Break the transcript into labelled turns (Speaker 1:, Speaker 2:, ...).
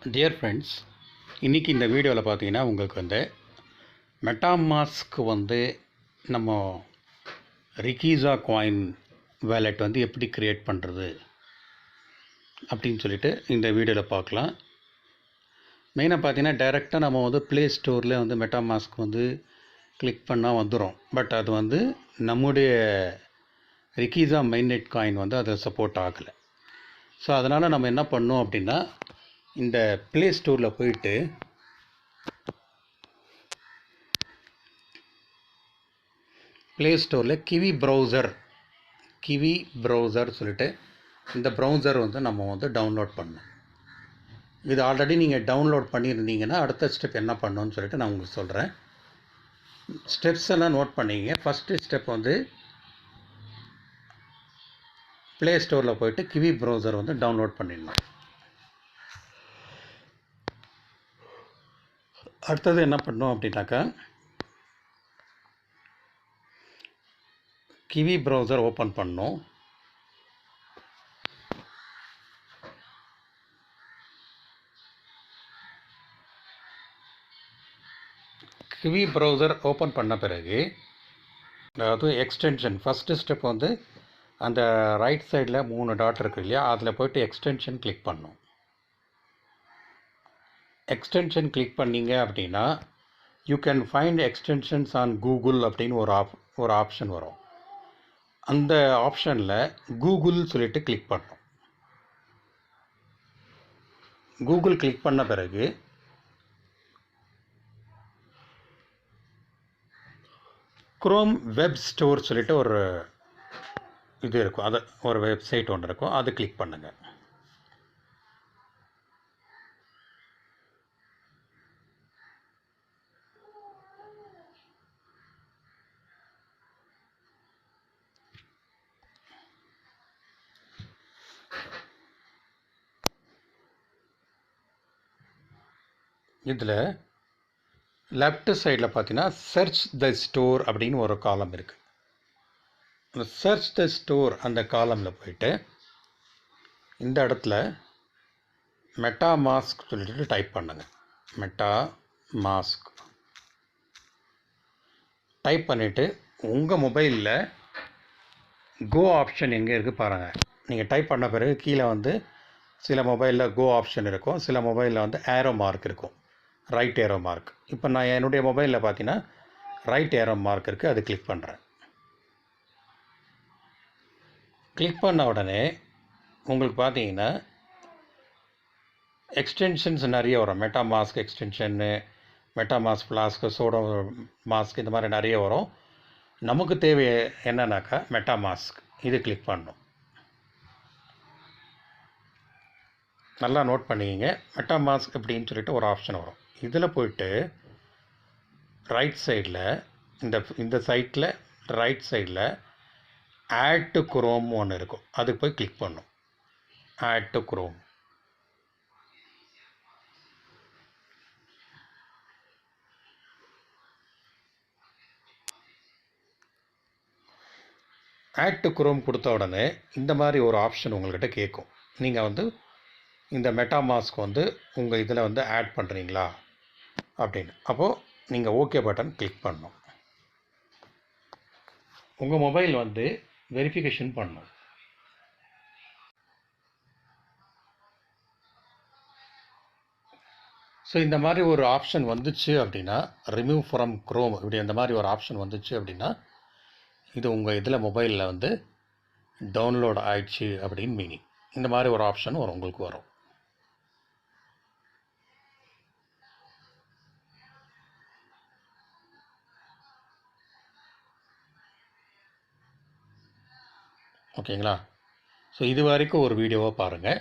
Speaker 1: Dear friends, இன்றைக்கி இந்த வீடியோவில் பார்த்தீங்கன்னா உங்களுக்கு வந்து மெட்டாமாஸ்க் வந்து நம்ம ரிகீஸா காயின் வேலெட் வந்து எப்படி க்ரியேட் பண்ணுறது அப்படின்னு சொல்லிட்டு இந்த வீடியோவில் பார்க்கலாம். மெயினாக பார்த்தீங்கன்னா டைரெக்டாக நம்ம வந்து ப்ளே ஸ்டோரில் வந்து மெட்டாமாஸ்க் வந்து கிளிக் பண்ணால் வந்துடும். பட் அது வந்து நம்முடைய ரிகீஸா மைன்நெட் காயின் வந்து அதை சப்போர்ட் ஆகலை. ஸோ அதனால் நம்ம என்ன பண்ணோம் அப்படின்னா, இந்த ப்ளே ஸ்டோரில் போயிட்டு ப்ளே ஸ்டோரில் கிவி ப்ரௌசர் சொல்லிட்டு இந்த ப்ரௌசர் வந்து நம்ம வந்து டவுன்லோட் பண்ணணும். இது ஆல்ரெடி நீங்கள் டவுன்லோட் பண்ணியிருந்தீங்கன்னா அடுத்த ஸ்டெப் என்ன பண்ணணும்னு சொல்லிட்டு நான் உங்களுக்கு சொல்கிறேன். ஸ்டெப்ஸ் எல்லாம் நோட் பண்ணிங்க. ஃபஸ்ட்டு ஸ்டெப் வந்து ப்ளே ஸ்டோரில் போயிட்டு கிவி ப்ரௌசர் வந்து டவுன்லோட் பண்ணிடணும். அடுத்தது என்ன பண்ணணும் அப்படின்னாக்கா, கிவி ப்ரௌசர் ஓப்பன் பண்ணணும். கிவி ப்ரௌசர் ஓப்பன் பண்ண பிறகு, அதாவது எக்ஸ்டென்ஷன் ஃபஸ்ட்டு ஸ்டெப் வந்து அந்த ரைட் சைடில் 3 டாட் இருக்குது இல்லையா, அதில் போய்ட்டு எக்ஸ்டென்ஷன் கிளிக் பண்ணணும். எக்ஸ்டென்ஷன் கிளிக் பண்ணிங்க அப்படின்னா you can find extensions on Google அப்படின்னு ஒரு ஆப்ஷன் வரும். அந்த ஆப்ஷனில் கூகுள் சொல்லிட்டு கிளிக் பண்ணணும். கூகுள் கிளிக் பண்ண பிறகு குரோம் வெப் ஸ்டோர் சொல்லிட்டு ஒரு இது இருக்கும், அது ஒரு வெப்சைட் ஒன்று இருக்கும், அது கிளிக் பண்ணுங்கள். இதில் லெஃப்ட் சைடில் பார்த்தீங்கன்னா சர்ச் த ஸ்டோர் அப்படின்னு ஒரு காலம் இருக்குது. அந்த சர்ச் த ஸ்டோர் அந்த காலமில் போயிட்டு இந்த இடத்துல மெட்டாமாஸ்க் சொல்லிட்டு டைப் பண்ணுங்கள். மெட்டாமாஸ்க் டைப் பண்ணிவிட்டு உங்கள் மொபைலில் கோ ஆப்ஷன் எங்கே இருக்குது பாருங்கள். நீங்கள் டைப் பண்ண பிறகு கீழே வந்து சில மொபைலில் கோ ஆப்ஷன் இருக்கும், சில மொபைலில் வந்து ஏரோ மார்க் இருக்கும், ரைட் ஏரோ மார்க். இப்போ நான் என்னுடைய மொபைலில் பார்த்தீங்கன்னா ரைட் ஏரோ மார்க் இருக்குது, அது கிளிக் பண்ணுறேன். கிளிக் பண்ண உடனே உங்களுக்கு பார்த்தீங்கன்னா எக்ஸ்டென்ஷன்ஸ் நிறைய வரும். மெட்டாமாஸ்க் எக்ஸ்டென்ஷன்னு, மெட்டாமாஸ்க் ஃப்ளாஸ்க்கு, சோடோ மாஸ்க், இந்த மாதிரி நிறைய வரும். நமக்கு தேவை என்னன்னாக்கா மெட்டாமாஸ்க், இது கிளிக் பண்ணணும். நல்லா நோட் பண்ணிக்கிங்க. மெட்டாமாஸ்க் அப்படின்னு சொல்லிட்டு ஒரு ஆப்ஷன் வரும். இதில் போய்ட்டு ரைட் சைடில் இந்த சைட்டில் ரைட் சைடில் ஆட் டு குரோம் ஒன்று இருக்கும், அதுக்கு போய் கிளிக் பண்ணணும். Add to Chrome. Add to Chrome கொடுத்த உடனே இந்த மாதிரி ஒரு ஆப்ஷன் உங்கள்கிட்ட கேட்கும். நீங்கள் வந்து இந்த மெட்டாமாஸ்க் வந்து உங்கள் இதில் வந்து ஆட் பண்ணுறீங்களா அப்படின்னு. அப்போது நீங்கள் ஓகே பட்டன் கிளிக் பண்ணணும். உங்கள் மொபைல் வந்து வெரிஃபிகேஷன் பண்ணணும். ஸோ இந்த மாதிரி ஒரு ஆப்ஷன் வந்துச்சு அப்படின்னா, ரிமூவ் ஃப்ரம் குரோம் இப்படி அந்த மாதிரி ஒரு ஆப்ஷன் வந்துச்சு அப்படின்னா இது உங்கள் இதில் மொபைலில் வந்து டவுன்லோட் ஆயிடுச்சு அப்படின்னு மீனிங். இந்த மாதிரி ஒரு ஆப்ஷன் உங்களுக்கு வரும். ஓகேங்களா? ஸோ இது வரைக்கும் ஒரு வீடியோவை பாருங்கள்.